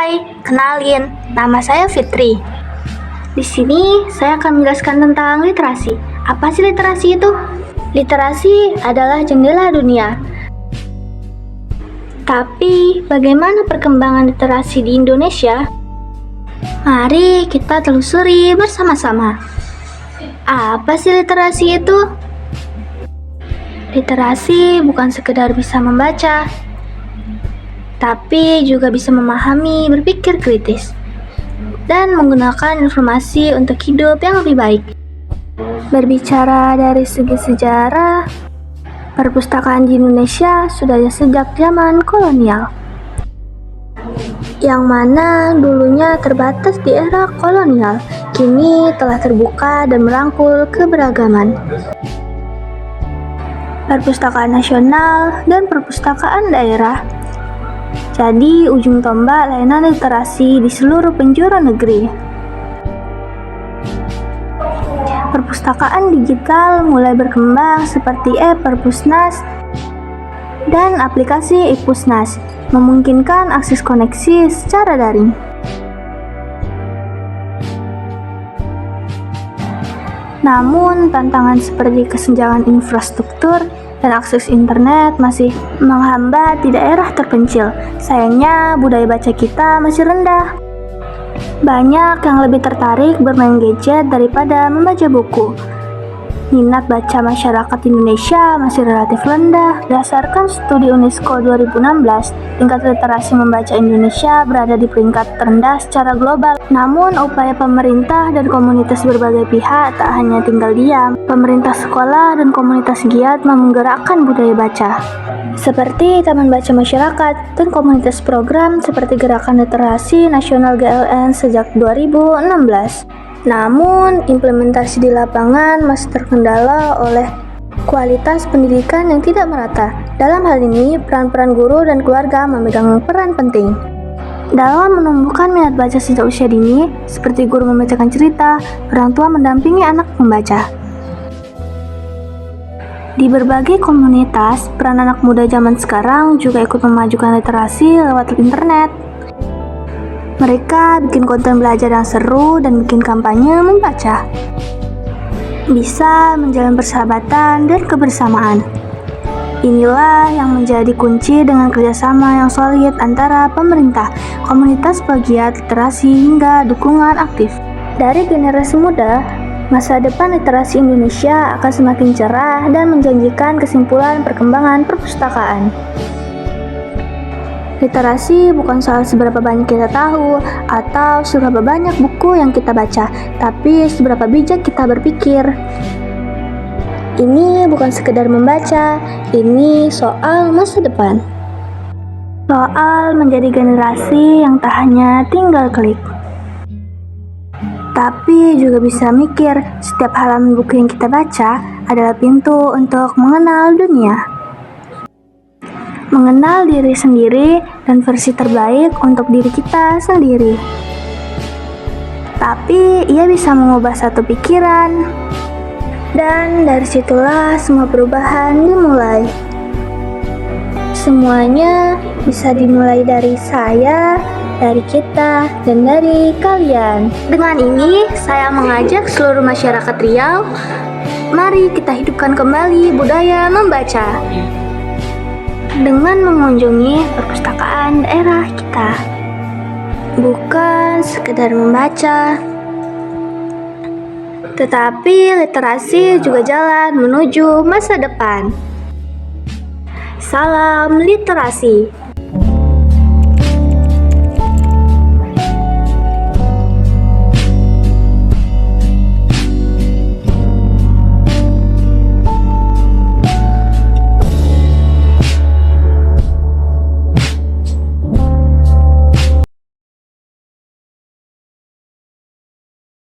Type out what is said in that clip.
Hai, kenalin, nama saya Fitri. Di sini saya akan menjelaskan tentang literasi. Apa sih literasi itu? Literasi adalah jendela dunia. Tapi, bagaimana perkembangan literasi di Indonesia? Mari kita telusuri bersama-sama. Apa sih literasi itu? Literasi bukan sekedar bisa membaca, tapi juga bisa memahami, berpikir kritis, dan menggunakan informasi untuk hidup yang lebih baik. Berbicara dari segi sejarah, perpustakaan di Indonesia sudah ada sejak zaman kolonial, yang mana dulunya terbatas di era kolonial, kini telah terbuka dan merangkul keberagaman. Perpustakaan nasional dan perpustakaan daerah jadi ujung tombak layanan literasi di seluruh penjuru negeri. Perpustakaan digital mulai berkembang seperti e-Perpusnas dan aplikasi e-Pusnas, memungkinkan akses koneksi secara daring. Namun, tantangan seperti kesenjangan infrastruktur dan akses internet masih menghambat di daerah terpencil. Sayangnya, budaya baca kita masih rendah. Banyak yang lebih tertarik bermain gadget daripada membaca buku. Minat baca masyarakat Indonesia masih relatif rendah. Berdasarkan studi UNESCO 2016, tingkat literasi membaca Indonesia berada di peringkat terendah secara global. Namun, upaya pemerintah dan komunitas berbagai pihak tak hanya tinggal diam. Pemerintah sekolah dan komunitas giat menggerakkan budaya baca, seperti Taman Baca Masyarakat dan komunitas program seperti Gerakan Literasi Nasional GLN sejak 2016. Namun, implementasi di lapangan masih terkendala oleh kualitas pendidikan yang tidak merata. Dalam hal ini, peran-peran guru dan keluarga memegang peran penting dalam menumbuhkan minat baca sejak usia dini, seperti guru membacakan cerita, orang tua mendampingi anak membaca. Di berbagai komunitas, peran anak muda zaman sekarang juga ikut memajukan literasi lewat internet. Mereka bikin konten belajar yang seru dan bikin kampanye membaca. Bisa menjalin persahabatan dan kebersamaan. Inilah yang menjadi kunci dengan kerjasama yang solid antara pemerintah, komunitas pegiat literasi hingga dukungan aktif. Dari generasi muda, masa depan literasi Indonesia akan semakin cerah dan menjanjikan kesimpulan perkembangan perpustakaan. Literasi bukan soal seberapa banyak kita tahu atau seberapa banyak buku yang kita baca, tapi seberapa bijak kita berpikir. Ini bukan sekedar membaca, ini soal masa depan. Soal menjadi generasi yang tak hanya tinggal klik, tapi juga bisa mikir setiap halaman buku yang kita baca adalah pintu untuk mengenal dunia. Mengenal diri sendiri dan versi terbaik untuk diri kita sendiri. Tapi ia bisa mengubah satu pikiran, dan dari situlah semua perubahan dimulai. Semuanya bisa dimulai dari saya, dari kita, dan dari kalian. Dengan ini, saya mengajak seluruh masyarakat Riau, mari kita hidupkan kembali budaya membaca dengan mengunjungi perpustakaan daerah kita. Bukan sekedar membaca, tetapi literasi juga jalan menuju masa depan. Salam literasi.